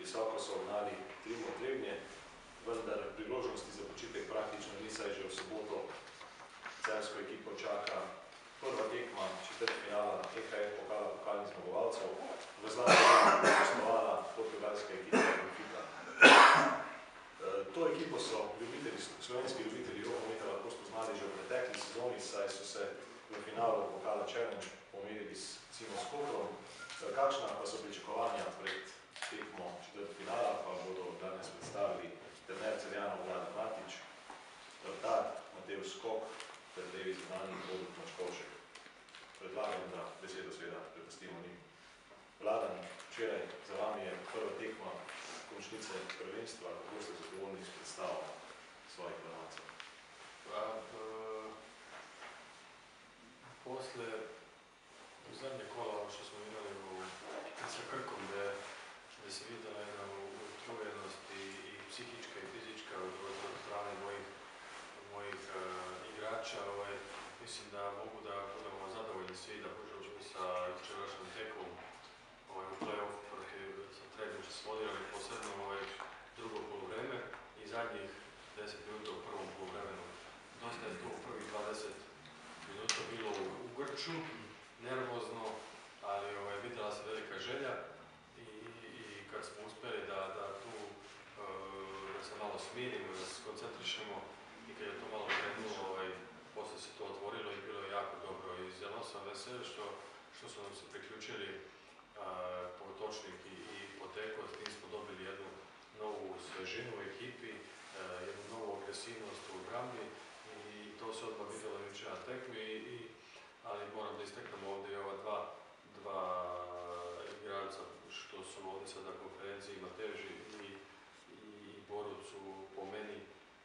visoko so ognali Trimo Trebnje, vendar priložnosti za počitek praktično ni, saj že v soboto celjsko ekipo čaka prva tekma četrtfinala EHF pokala pokalnih zmagovalcev. V Zlatini je gostovala portugalska ekipa Benfica. To ekipo so slovenski ljubitelji rokometa lahko spoznali že v pretekli sezoni, saj so se v finalu pokala Challenge pomerili s Cimos Koprom. Kakšna pa so pričakovanja pred tekmo četrtfinala, pa bodo danes predstavili trener Celjanov Vladan Matić, vratar Matevž Skok ter levi zunanji Borut Mačkovšek. Predlagam, da besedo seveda prepustimo njim. Vladan, včeraj za vami je prva tekma končnice prvenstva, kako ste zadovoljni s predstavo svojih varovancev? Posle zadnje kola, što smo imali sa Krkom, gde se videla jedna utrujenost i psihička i fizička od strane mojih igrača, mislim da mogu da budemo zadovoljni svi, da počeli sa jučerašnjom tekom u play-off sa Trebnjem se svodili posebno drugo poluvreme i zadnjih 10 minuta u prvom poluvremenu. Dosta je to u prvih 20 minuta bilo u grču, nervozno, ali vidjela se velika želja i kad smo uspjeli da tu da se malo smirimo, da se skoncentrišemo i kad je to malo krenulo, posle se to otvorilo i bilo je jako dobro i zelo sam vesel što su nam se priključili potočnik i Poteko, s tim smo dobili jednu novu svežinu u ekipi, jednu novu agresivnost u brambi i to se odmah vidjelo jučer na tekmi, ali moram da isteknem ovdje ova dva igralca što su ovdje sad na konferenciji, Matevž i Borut su po meni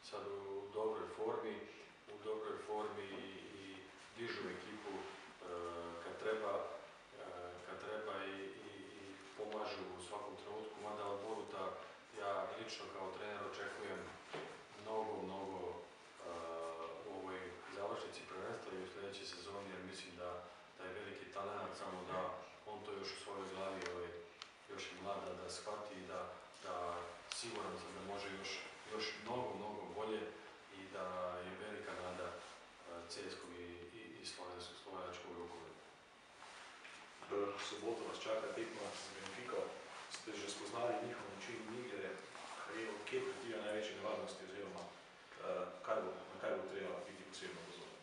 sad u dobroj formi i dižu ekipu kad treba i pomažu u svakom trenutku, mada od Boruta ja lično kao trener očekujem mnogo u ovoj završnici prvenstva i u sljedećoj sezoni, jer mislim da je veliki talent, samo da on to još u svojoj glavi još je mlada da shvati i da siguran sam da može još mnogo bolje i da je velika nada celjskog i slovenačkog rukometu. V soboto vas čaka tekma z Benfico. Ste že spoznali njihov način igre, kje pretijo največje nevarnosti oziroma na kaj bo treba biti posebno pozoren?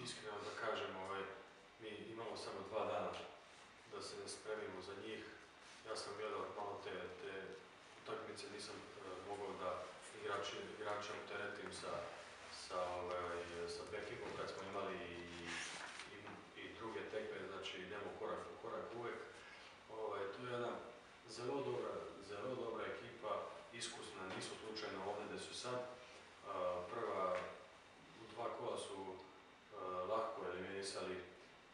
Iskreno da kažem, mi imamo samo 2 dana da se ne spremimo za njih. Ja sam gledao malo te utakmice, nisam mogao da igrača uteretim sa Benficom kad smo imali i druge tekme, znači idemo korak po korak uvek. Tu je jedna zelo dobra ekipa, iskusna, nisu slučajno ovdje gde su sad. Prva u 2 kola su lahko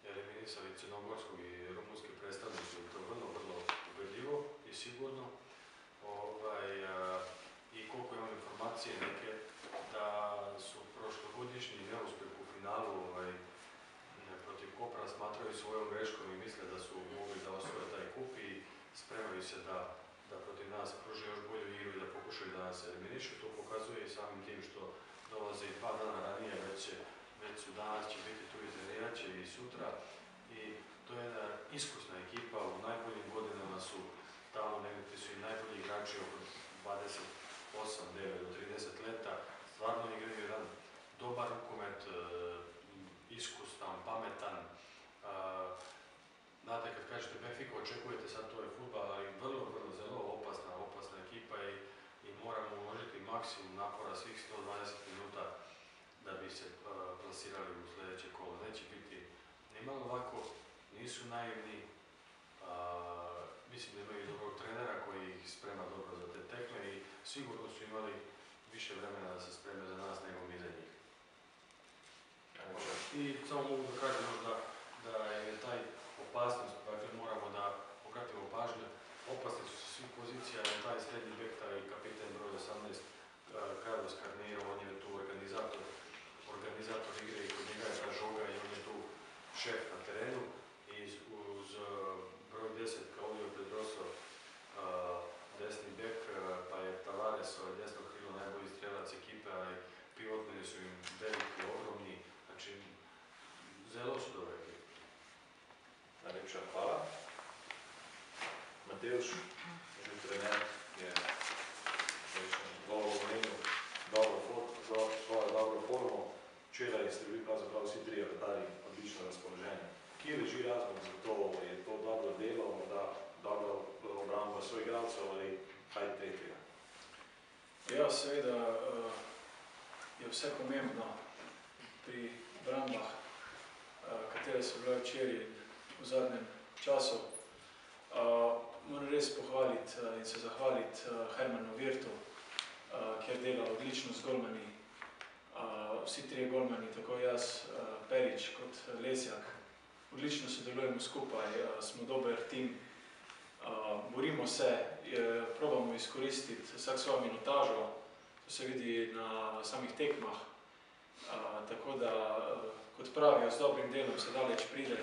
eliminisali crnogorskog i rumunske predstavnike, to je vrlo ubedljivo i sigurno. I koliko imam informacije neke da su prošlogodišnji neuspjeh u finalu protiv Kopra smatraju svojom greškom i misle da su mogli da osvoje taj kup i spremaju se da protiv nas pruže još bolju igru i da pokušaju da nas eliminišu. To pokazuje i samim tim što dolaze i 2 dana ranije, već su danas će biti tu i trenirat će i sutra. I to je jedna iskusna ekipa, u najboljim godinama su tamo negdje su i najbolji igrači oko 28, 9 do 30 leta. Stvarno igraju jedan dobar rukomet, iskusan, pametan. Znate, kad kažete Benfica, očekujete sad to je fudbal, ali vrlo zelo opasna ekipa i moramo uložiti maksimum napora svih 120 minuta da bi se plasirali u sljedeće kolo. Neće biti nimalo lako, nisu naivni, mislim da imaju dobrog trenera koji ih sprema dobro za te tekme i sigurno su imali više vremena da se spreme za nas nego mi za njih. I samo mogu da kažem možda da je taj opasnost, dakle moramo da obratimo pažnju, opasni su svi pozicija, taj srednji bek, taj kapiten broj 18, Carlos Carneiro, on je tu organizator igre i kod njega je ta žoga i on je tu šef na terenu i uz broj 10 Delš, že trener, je dobro omenil, svojo dobro formo. Včeraj ste bili pravzaprav vsi trije vratarji odlično razpoloženi. Kje leži razlog za to? Je to dobro delo, morda dobro obramba soigralcev ali kaj tretjega? Ja, seveda je vse pomembno pri brambah, katere so bile včeraj v zadnjem času. Moram res pohvaliti in se zahvaliti Hermanu Virtu, kjer dela odlično z golmani. Vsi trije golmani, tako jaz, Perič kot Lesjak, odlično sodelujemo skupaj, smo dober tim, borimo se, probamo izkoristiti vsak svojo minutažo, to se vidi na samih tekmah, tako da, kot pravijo, z dobrim delom se daleč pride,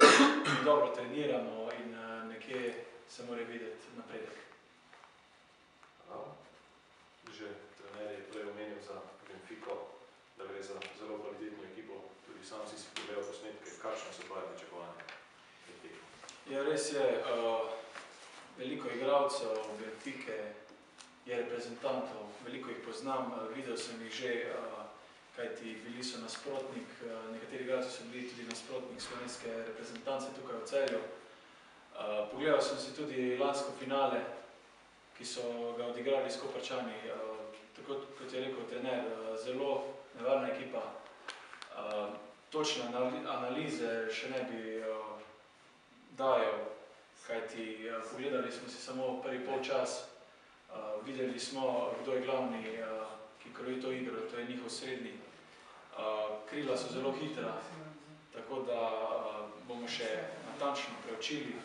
dobro treniramo in nekje se mora videti napredek. Že trener je prej omenil za Benfico, da gre za zelo kvalitetno ekipo, tudi sam si pogledal posnetke, kakšne so tvoje pričakovanja? Ja, res je, veliko igralcev Benfice je reprezentantov, veliko jih poznam, videl sem jih že, kajti bili so nasprotnik, nekateri igralci so bili tudi nasprotnik slovenske reprezentance tukaj v Celju. Pogledal sem si tudi lansko finale, ki so ga odigrali s Koprčani, tako kot je rekel trener, zelo nevarna ekipa. Točne analize še ne bi dajal, kajti pogledali smo si samo prvi polčas, videli smo, kdo je glavni, ki kroji to igro, to je njihov srednji. Krila so zelo hitra, tako da bomo še natančno preučili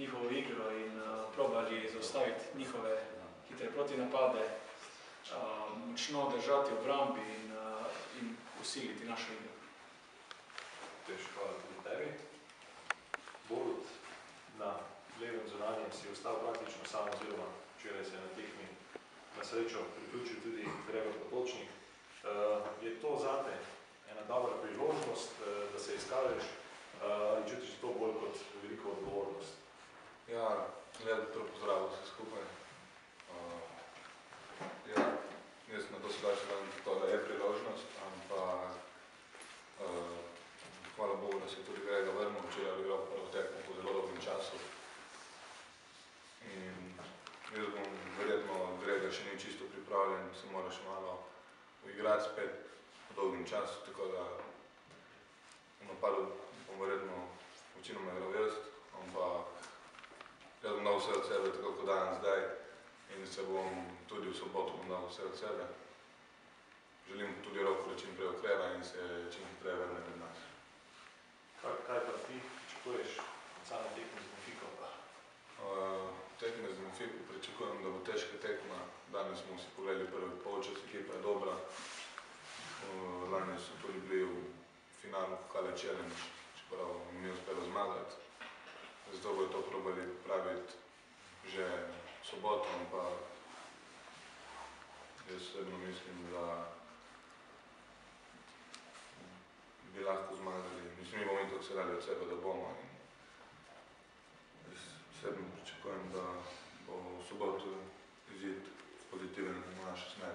njihovo igro in probali zaustaviti njihove hitre protinapade, močno držati v obrambi in usiliti našo igro. Hvala tudi tebi. Borut, na levem zunanjem si ostal praktično sam oziroma včeraj se je na tekmi na srečo priključil tudi Gregor Potočnik. Je to zate ena dobra priložnost, da se izkažeš ali čutiš to bolj kot veliko odgovornost? Ja, lep pozdrav vse skupaj. Ja, jaz na to sedaj še dan to, da je priložnost, ampak hvala Bogu, da se je tudi Grega vrnil, včeraj je igral prvo tekmo po zelo dolgem času. In jaz bom verjetno, Grega še ni čisto pripravljen, se mora še malo uigrati spet po dolgem času, tako da v napadu bom verjetno večinoma igral jaz, ampak jaz bom dal vse od sebe, tako kot dajem zdaj, in se bom tudi v soboto bom dal vse od sebe. Želim tudi Roku, da čim prej okreva in se čim hitreje vrne med nas. Kaj pa ti pričakuješ od same tekme z Benfico? Tekme z Benfico pričakujem, da bo težka tekma. Danes smo si pogledali prvi polčas, ekipa je dobra. Lani so tudi bili v finalu Pokala Challenge, čeprav mi je uspelo zmagati. Zato bojo to probali praviti že v soboto, ampak jaz osebno mislim, da bi lahko zmagali. Mislim, mi bomo in tako se dali od sebe, da bomo. Jaz osebno pričakujem, da bo v soboto izid pozitiven v našo smer.